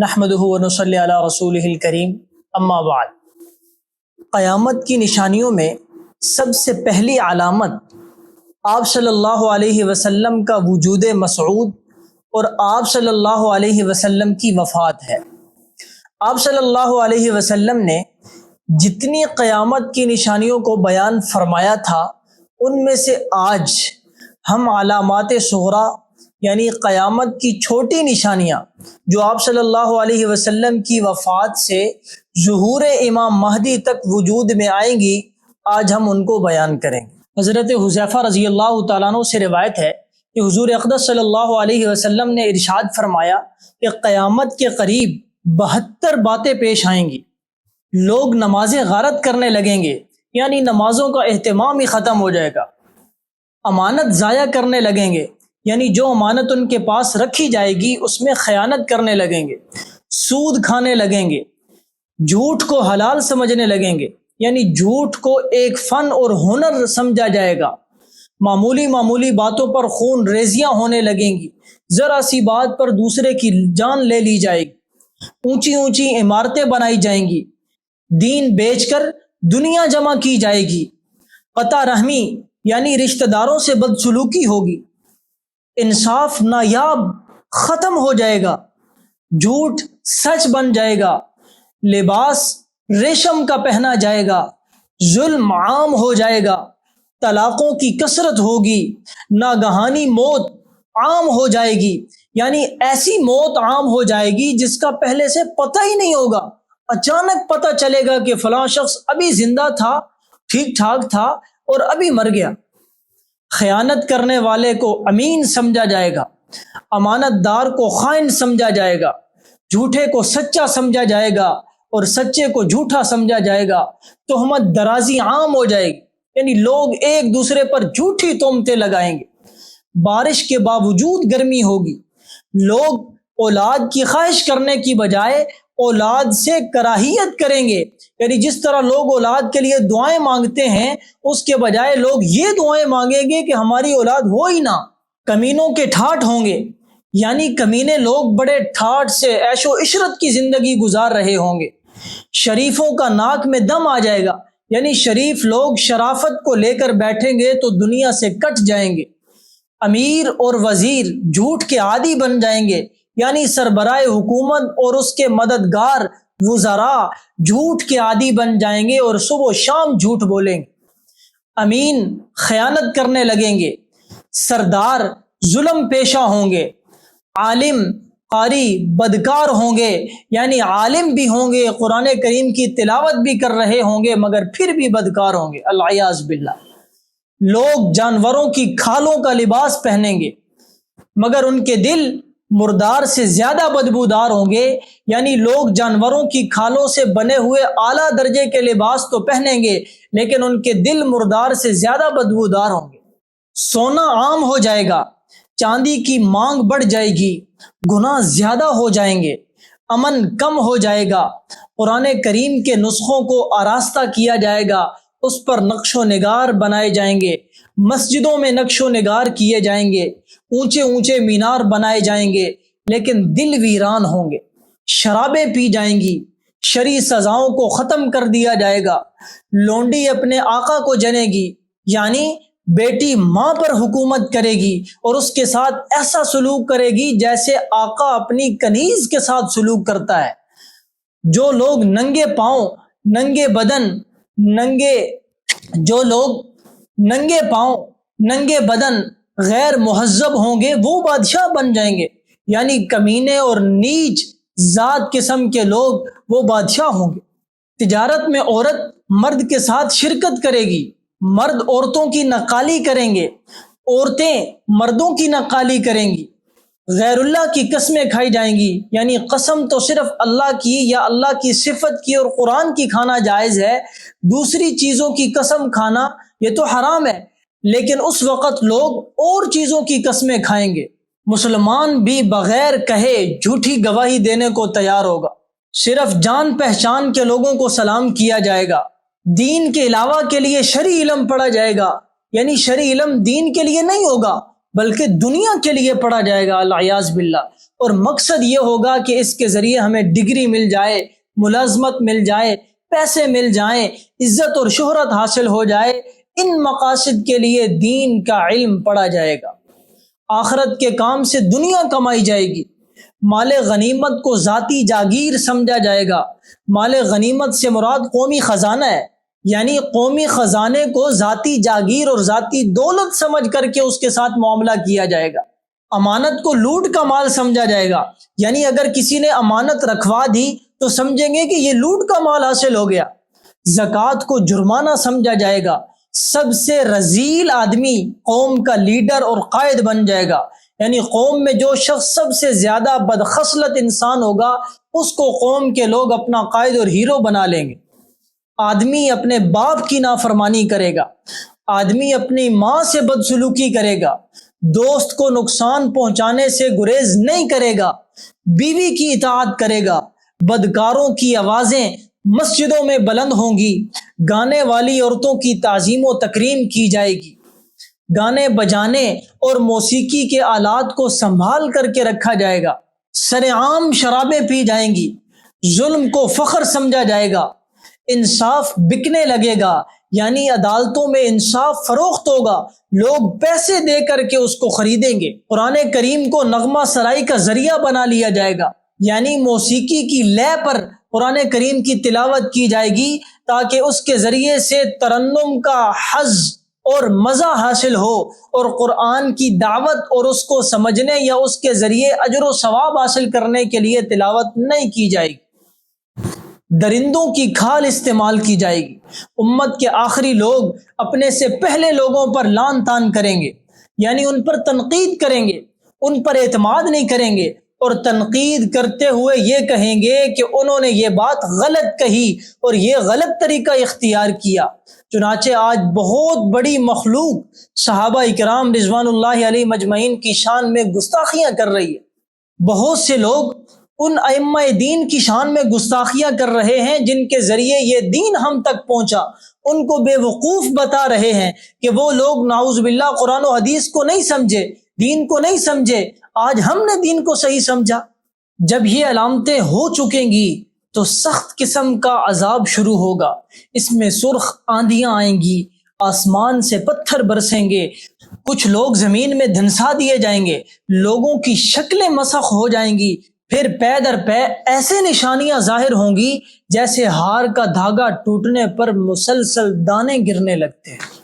نحمدہ و نصلی علی رسولہ الکریم اما بعد۔ قیامت کی نشانیوں میں سب سے پہلی علامت آپ صلی اللہ علیہ وسلم کا وجود مسعود اور آپ صلی اللہ علیہ وسلم کی وفات ہے۔ آپ صلی اللہ علیہ وسلم نے جتنی قیامت کی نشانیوں کو بیان فرمایا تھا ان میں سے آج ہم علامات صغریٰ یعنی قیامت کی چھوٹی نشانیاں جو آپ صلی اللہ علیہ وسلم کی وفات سے ظہور امام مہدی تک وجود میں آئیں گی، آج ہم ان کو بیان کریں گے۔ حضرت حذیفہ رضی اللہ تعالیٰ عنہ سے روایت ہے کہ حضور اقدس صلی اللہ علیہ وسلم نے ارشاد فرمایا کہ قیامت کے قریب 72 باتیں پیش آئیں گی۔ لوگ نمازیں غارت کرنے لگیں گے، یعنی نمازوں کا اہتمام ہی ختم ہو جائے گا۔ امانت ضائع کرنے لگیں گے، یعنی جو امانت ان کے پاس رکھی جائے گی اس میں خیانت کرنے لگیں گے۔ سود کھانے لگیں گے، جھوٹ کو حلال سمجھنے لگیں گے، یعنی جھوٹ کو ایک فن اور ہنر سمجھا جائے گا۔ معمولی باتوں پر خون ریزیاں ہونے لگیں گی، ذرا سی بات پر دوسرے کی جان لے لی جائے گی۔ اونچی عمارتیں بنائی جائیں گی، دین بیچ کر دنیا جمع کی جائے گی۔ قطع رحمی یعنی رشتہ داروں سے بدسلوکی ہوگی۔ انصاف نایاب ختم ہو جائے گا، جھوٹ سچ بن جائے گا، لباس ریشم کا پہنا جائے گا، ظلم عام ہو جائے گا، طلاقوں کی کثرت ہوگی، ناگہانی موت عام ہو جائے گی، یعنی ایسی موت عام ہو جائے گی جس کا پہلے سے پتہ ہی نہیں ہوگا۔ اچانک پتہ چلے گا کہ فلاں شخص ابھی زندہ تھا، ٹھیک ٹھاک تھا اور ابھی مر گیا۔ خیانت کرنے والے کو امین سمجھا جائے گا، امانت دار کو خائن سمجھا جائے گا، جھوٹے کو سچا سمجھا جائے گا اور سچے کو جھوٹا سمجھا جائے گا۔ تہمت درازی عام ہو جائے گی، یعنی لوگ ایک دوسرے پر جھوٹی تہمتیں لگائیں گے۔ بارش کے باوجود گرمی ہوگی، لوگ اولاد کی خواہش کرنے کی بجائے اولاد سے کراہیت کریں گے، یعنی جس طرح لوگ اولاد کے لیے دعائیں مانگتے ہیں اس کے بجائے لوگ یہ دعائیں مانگیں گے کہ ہماری اولاد ہو ہی نہ۔ کمینوں کے ٹھاٹھ ہوں گے، یعنی کمینے لوگ بڑے ٹھاٹھ سے عیش و عشرت کی زندگی گزار رہے ہوں گے۔ شریفوں کا ناک میں دم آ جائے گا، یعنی شریف لوگ شرافت کو لے کر بیٹھیں گے تو دنیا سے کٹ جائیں گے۔ امیر اور وزیر جھوٹ کے عادی بن جائیں گے، یعنی سربراہ حکومت اور اس کے مددگار وزراء جھوٹ کے عادی بن جائیں گے اور صبح و شام جھوٹ بولیں گے۔ امین خیانت کرنے لگیں گے، سردار ظلم پیشہ ہوں گے، عالم قاری بدکار ہوں گے، یعنی عالم بھی ہوں گے، قرآن کریم کی تلاوت بھی کر رہے ہوں گے مگر پھر بھی بدکار ہوں گے، العیاذ باللہ۔ لوگ جانوروں کی کھالوں کا لباس پہنیں گے مگر ان کے دل مردار سے زیادہ بدبودار ہوں گے، یعنی لوگ جانوروں کی کھالوں سے بنے ہوئے اعلیٰ درجے کے لباس تو پہنیں گے لیکن ان کے دل مردار سے زیادہ بدبودار ہوں گے۔ سونا عام ہو جائے گا، چاندی کی مانگ بڑھ جائے گی، گناہ زیادہ ہو جائیں گے، امن کم ہو جائے گا، قرآن کریم کے نسخوں کو آراستہ کیا جائے گا، اس پر نقش و نگار بنائے جائیں گے، مسجدوں میں نقش و نگار کیے جائیں گے، اونچے مینار بنائے جائیں گے لیکن دل ویران ہوں گے۔ شرابیں پی جائیں گی، شرعی سزاؤں کو ختم کر دیا جائے گا، لونڈی اپنے آقا کو جنے گی، یعنی بیٹی ماں پر حکومت کرے گی اور اس کے ساتھ ایسا سلوک کرے گی جیسے آقا اپنی کنیز کے ساتھ سلوک کرتا ہے۔ جو لوگ ننگے پاؤں ننگے بدن غیر مہذب ہوں گے وہ بادشاہ بن جائیں گے، یعنی کمینے اور نیچ ذات قسم کے لوگ وہ بادشاہ ہوں گے۔ تجارت میں عورت مرد کے ساتھ شرکت کرے گی، مرد عورتوں کی نقالی کریں گے، عورتیں مردوں کی نقالی کریں گی۔ غیر اللہ کی قسمیں کھائی جائیں گی، یعنی قسم تو صرف اللہ کی یا اللہ کی صفت کی اور قرآن کی کھانا جائز ہے، دوسری چیزوں کی قسم کھانا یہ تو حرام ہے، لیکن اس وقت لوگ اور چیزوں کی قسمیں کھائیں گے۔ مسلمان بھی بغیر کہے جھوٹی گواہی دینے کو تیار ہوگا، صرف جان پہچان کے لوگوں کو سلام کیا جائے گا، دین کے علاوہ کے لیے شرعی علم پڑھا جائے گا، یعنی شرعی علم دین کے لیے نہیں ہوگا، بلکہ دنیا کے لیے پڑھا جائے گا العیاذ باللہ، اور مقصد یہ ہوگا کہ اس کے ذریعے ہمیں ڈگری مل جائے، ملازمت مل جائے، پیسے مل جائیں، عزت اور شہرت حاصل ہو جائے۔ ان مقاصد کے لیے دین کا علم پڑھا جائے گا۔ آخرت کے کام سے دنیا کمائی جائے گی۔ مال غنیمت کو ذاتی جاگیر سمجھا جائے گا۔ مال غنیمت سے مراد قومی خزانہ ہے، یعنی قومی خزانے کو ذاتی جاگیر اور ذاتی دولت سمجھ کر کے اس کے ساتھ معاملہ کیا جائے گا۔ امانت کو لوٹ کا مال سمجھا جائے گا، یعنی اگر کسی نے امانت رکھوا دی تو سمجھیں گے کہ یہ لوٹ کا مال حاصل ہو گیا۔ زکوٰۃ کو جرمانہ سمجھا جائے گا۔ سب سے رذیل آدمی قوم کا لیڈر اور قائد بن جائے گا، یعنی قوم میں جو شخص سب سے زیادہ بدخصلت انسان ہوگا اس کو قوم کے لوگ اپنا قائد اور ہیرو بنا لیں گے۔ آدمی اپنے باپ کی نافرمانی کرے گا، آدمی اپنی ماں سے بدسلوکی کرے گا، دوست کو نقصان پہنچانے سے گریز نہیں کرے گا، بیوی کی اطاعت کرے گا، بدکاروں کی آوازیں مسجدوں میں بلند ہوں گی، گانے والی عورتوں کی تعظیم و تکریم کی جائے گی، گانے بجانے اور موسیقی کے آلات کو سنبھال کر کے رکھا جائے گا، سر عام شرابیں پی جائیں گی، ظلم کو فخر سمجھا جائے گا، انصاف بکنے لگے گا، یعنی عدالتوں میں انصاف فروخت ہوگا، لوگ پیسے دے کر کے اس کو خریدیں گے۔ قرآن کریم کو نغمہ سرائی کا ذریعہ بنا لیا جائے گا، یعنی موسیقی کی لے پر قرآن کریم کی تلاوت کی جائے گی تاکہ اس کے ذریعے سے ترنم کا حظ اور مزہ حاصل ہو، اور قرآن کی دعوت اور اس کو سمجھنے یا اس کے ذریعے اجر و ثواب حاصل کرنے کے لیے تلاوت نہیں کی جائے گی۔ درندوں کی کھال استعمال کی جائے گی۔ امت کے آخری لوگ اپنے سے پہلے لوگوں پر لعن طعن کریں گے، یعنی ان پر تنقید کریں گے، ان پر اعتماد نہیں کریں گے، اور تنقید کرتے ہوئے یہ کہیں گے کہ انہوں نے یہ بات غلط کہی اور یہ غلط طریقہ اختیار کیا۔ چنانچہ آج بہت بڑی مخلوق صحابہ اکرام رضوان اللہ علیہ مجمعین کی شان میں گستاخیاں کر رہی ہے۔ بہت سے لوگ ان ائمہ دین کی شان میں گستاخیاں کر رہے ہیں جن کے ذریعے یہ دین ہم تک پہنچا، ان کو بے وقوف بتا رہے ہیں کہ وہ لوگ نعوذ باللہ قرآن و حدیث کو نہیں سمجھے، دین کو نہیں سمجھے۔ آج ہم نے دین کو صحیح سمجھا۔ جب یہ علامتیں ہو چکیں گی تو سخت قسم کا عذاب شروع ہوگا۔ اس میں سرخ آندھیاں آئیں گی، آسمان سے پتھر برسیں گے، کچھ لوگ زمین میں دھنسا دیے جائیں گے، لوگوں کی شکلیں مسخ ہو جائیں گی، پھر پے در پے ایسے نشانیاں ظاہر ہوں گی جیسے ہار کا دھاگا ٹوٹنے پر مسلسل دانے گرنے لگتے ہیں۔